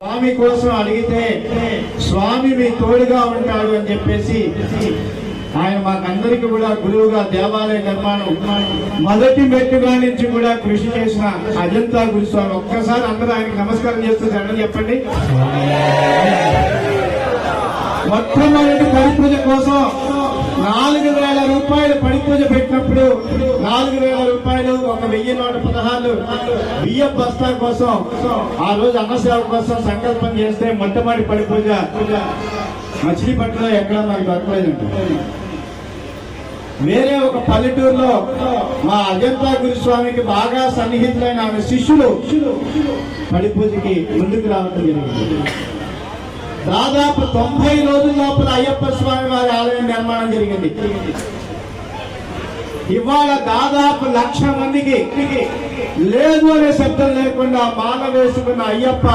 స్వామి కోసం అడిగితే స్వామి మీ తోడుగా ఉంటాడు అని చెప్పేసి ఆయన మాకందరికి కూడా గురువుగా దేవాలయ నిర్మాణం మొదటి మెట్టుగా నుంచి కూడా కృషి చేసిన అజంతా గురుస్వామి. ఒక్కసారి అందరూ ఆయనకి నమస్కారం చేస్తున్నారని చెప్పండి. మొట్టమొదటి పడిపూజ కోసం 4,000 రూపాయలు పడిపూజ పెట్టినప్పుడు 4,000 రూపాయలు 1,116 బియ్య బస్తా కోసం ఆ రోజు అన్నసేవ కోసం సంకల్పం చేస్తే మొట్టమొదటి పడిపూజ మచిలీపట్నంలో ఎక్కడ నాకు దొరకలేదండి. వేరే ఒక పల్లెటూరులో మా అజంతా గురుస్వామికి బాగా సన్నిహితులైన ఆమె శిష్యులు పడిపూజకి ముందుకు రావడం జరిగింది. దాదాపు 90 రోజుల లోపల అయ్యప్ప స్వామి వారి ఆలయం నిర్మాణం జరిగింది. ఇవాళ దాదాపు 1,00,000 మందికి లేదు అనే శబ్దం లేకుండా మాల వేసుకున్న అయ్యప్ప